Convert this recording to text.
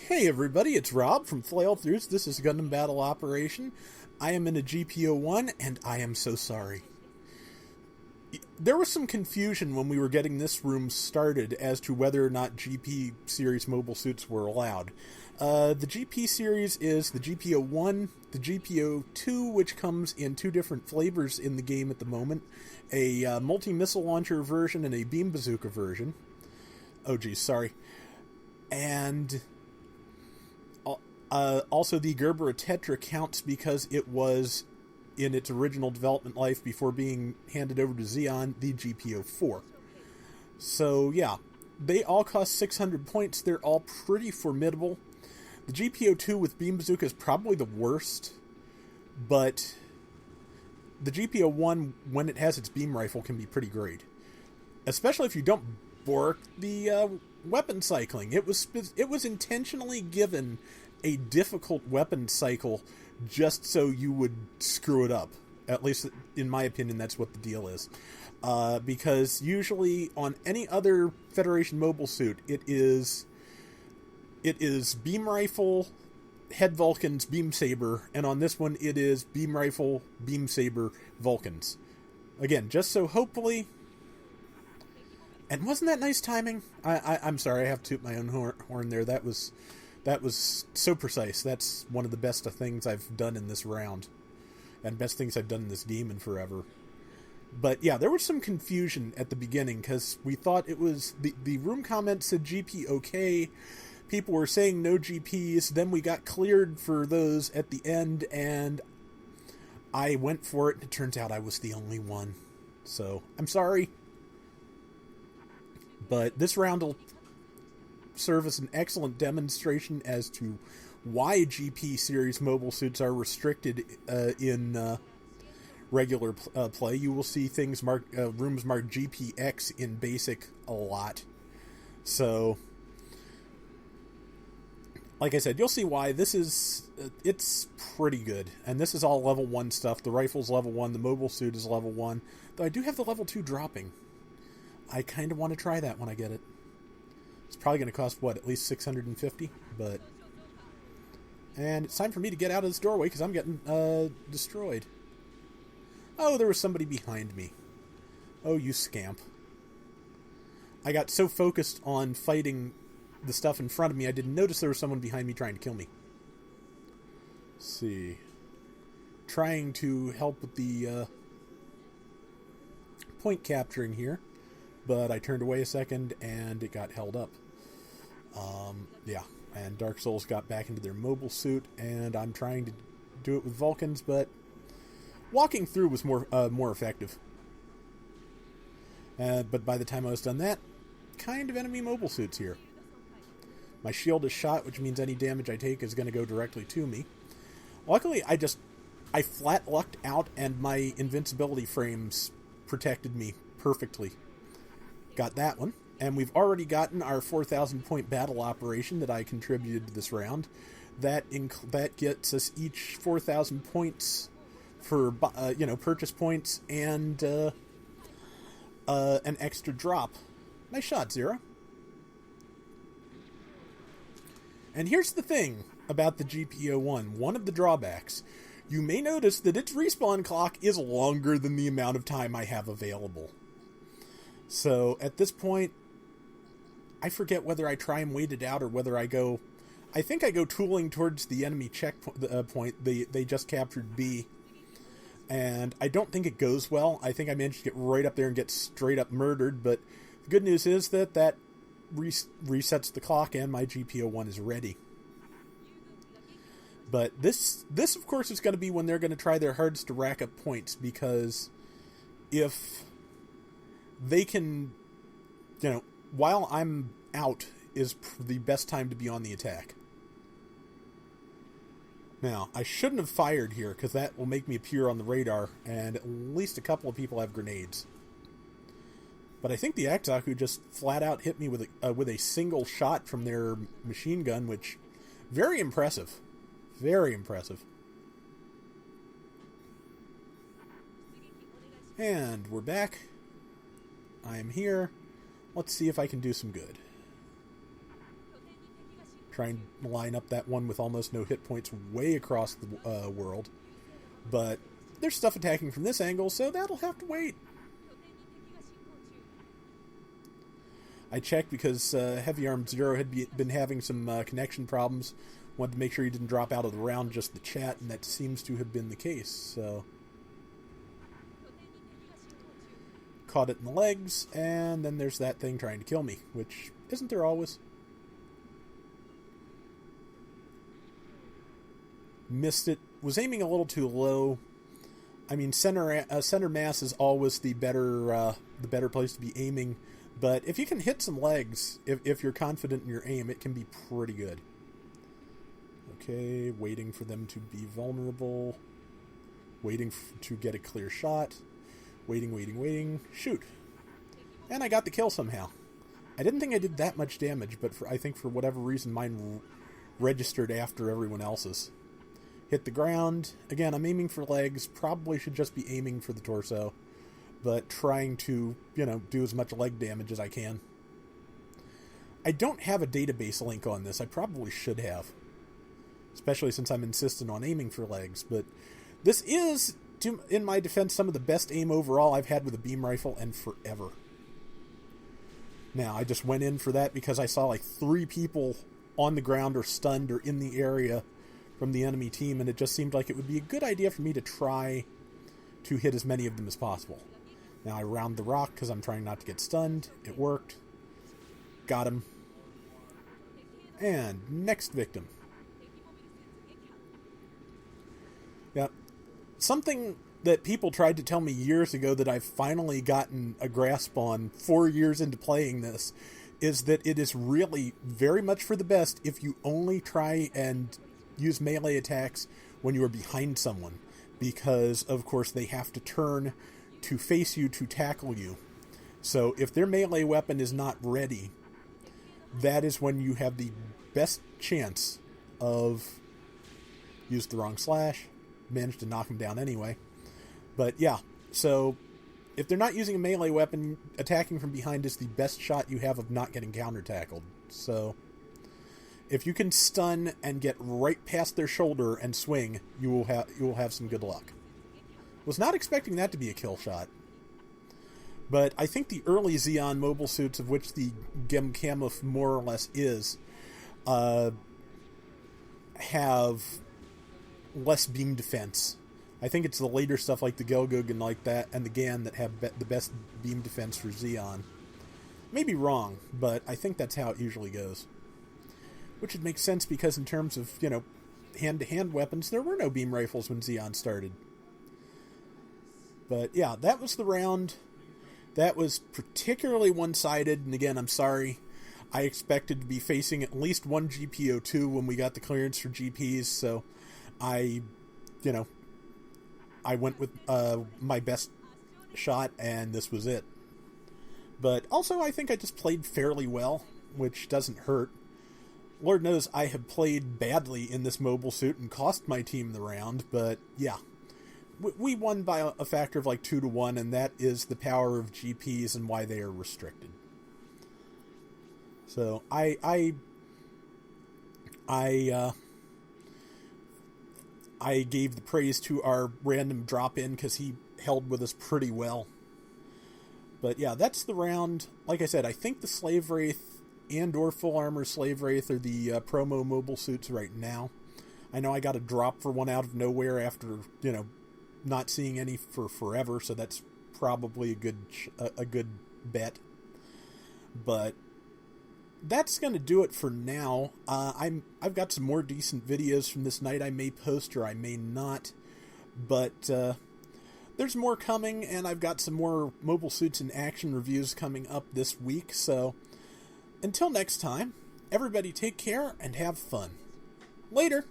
Hey everybody, it's Rob from Flailthroughs. This is Gundam Battle Operation. I am in a GP01, and I am so sorry. There was some confusion when we were getting this room started as to whether or not GP series mobile suits were allowed. The GP series is the GP01, the GP02, which comes in two different flavors in the game at the moment, a multi-missile launcher version and a beam bazooka version. Oh geez, sorry. And also the Gerber Tetra counts because it was, in its original development life before being handed over to Xeon, the GP04. So yeah, they all cost 600 points. They're all pretty formidable. The GP02 with beam bazooka is probably the worst, but the GP01, when it has its beam rifle, can be pretty great. Especially if you don't bork the weapon cycling. It was intentionally given a difficult weapon cycle just so you would screw it up. At least, in my opinion, that's what the deal is. Because usually on any other Federation mobile suit, it is beam rifle, head Vulcans, beam saber, and on this one it is beam rifle, beam saber, Vulcans. Again, just so hopefully. And wasn't that nice timing? I'm sorry, I have to toot my own horn there. That was so precise. That's one of the best things I've done in this round. And best things I've done in this game in forever. But yeah, there was some confusion at the beginning, because we thought it was... The room comment said GP okay. People were saying no GPs. Then we got cleared for those at the end, and I went for it, and it turns out I was the only one. So, I'm sorry. But this round will serve as an excellent demonstration as to why GP series mobile suits are restricted in regular play. You will see things rooms marked GPX in basic a lot. So, like I said, you'll see why. This is it's pretty good, and this is all level 1 stuff. The rifle's level 1, the mobile suit is level 1, though I do have the level 2 dropping. I kind of want to try that when I get it. It's probably going to cost, what, at least 650? But... And it's time for me to get out of this doorway, because I'm getting, destroyed. Oh, there was somebody behind me. Oh, you scamp. I got so focused on fighting the stuff in front of me, I didn't notice there was someone behind me trying to kill me. Let's see. Trying to help with the, point capturing here. But I turned away a second, and it got held up. Yeah, and Dark Souls got back into their mobile suit, and I'm trying to do it with Vulcans, but walking through was more effective. But by the time I was done that, kind of enemy mobile suits here. My shield is shot, which means any damage I take is going to go directly to me. Luckily, I flat lucked out, and my invincibility frames protected me perfectly. Got that one, and we've already gotten our 4,000 point battle operation that I contributed to this round. That gets us each 4,000 points for purchase points and an extra drop. Nice shot, Zero. And here's the thing about the GP01. One of the drawbacks. You may notice that its respawn clock is longer than the amount of time I have available. So, at this point, I forget whether I try and wait it out or whether I go... I think I go tooling towards the enemy checkpoint. They just captured B. And I don't think it goes well. I think I managed to get right up there and get straight up murdered. But the good news is that resets the clock and my GP01 is ready. But this of course, is going to be when they're going to try their hardest to rack up points. Because if... they can, while I'm out is the best time to be on the attack. Now, I shouldn't have fired here, because that will make me appear on the radar, and at least a couple of people have grenades. But I think the Akzaku just flat out hit me with a single shot from their machine gun, which, very impressive. Very impressive. And we're back. I am here. Let's see if I can do some good. trying to line up that one with almost no hit points way across the world. But there's stuff attacking from this angle, so that'll have to wait. I checked because Heavy Armed Zero had been having some connection problems. Wanted to make sure he didn't drop out of the round, just the chat, and that seems to have been the case. So caught it in the legs, and then there's that thing trying to kill me, which isn't there always. Missed it. Was aiming a little too low. I mean, center mass is always the better place to be aiming. But if you can hit some legs, if you're confident in your aim, it can be pretty good. Okay, waiting for them to be vulnerable. Waiting to get a clear shot. Waiting. Shoot. And I got the kill somehow. I didn't think I did that much damage, but I think for whatever reason mine registered after everyone else's. Hit the ground. Again, I'm aiming for legs. Probably should just be aiming for the torso. But trying to, do as much leg damage as I can. I don't have a database link on this. I probably should have. Especially since I'm insistent on aiming for legs. But this is, in my defense, some of the best aim overall I've had with a beam rifle and forever. Now, I just went in for that because I saw like 3 people on the ground or stunned or in the area from the enemy team, and it just seemed like it would be a good idea for me to try to hit as many of them as possible. Now I round the rock because I'm trying not to get stunned. It worked. Got him. And next victim. Yeah. Something that people tried to tell me years ago that I've finally gotten a grasp on 4 years into playing this is that it is really very much for the best if you only try and use melee attacks when you are behind someone, because of course they have to turn to face you to tackle you. So if their melee weapon is not ready, that is when you have the best chance of... Used the wrong slash. Managed to knock him down anyway. But yeah, so if they're not using a melee weapon, attacking from behind is the best shot you have of not getting counter-tackled. So if you can stun and get right past their shoulder and swing, you will have some good luck. Was not expecting that to be a kill shot. But I think the early Zeon mobile suits, of which the Gem Camouflage more or less is, have less beam defense. I think it's the later stuff like the Gelgug and like that, and the Gan that have the best beam defense for Zeon. Maybe wrong, but I think that's how it usually goes. Which would make sense because in terms of, hand-to-hand weapons, there were no beam rifles when Zeon started. But yeah, that was the round. That was particularly one-sided, and again, I'm sorry. I expected to be facing at least one GP02 when we got the clearance for GPs, so I went with my best shot, and this was it. But also, I think I just played fairly well, which doesn't hurt. Lord knows I have played badly in this mobile suit and cost my team the round, but yeah. We won by a factor of like 2-1, and that is the power of GPs and why they are restricted. So I gave the praise to our random drop-in because he held with us pretty well. But yeah, that's the round. Like I said, I think the Slave Wraith and or Full Armor Slave Wraith are the promo mobile suits right now. I know I got a drop for one out of nowhere after, not seeing any for forever, so that's probably a good bet. But that's going to do it for now. I've got some more decent videos from this night I may post or I may not, but there's more coming, and I've got some more mobile suits and action reviews coming up this week. So until next time, everybody take care and have fun. Later.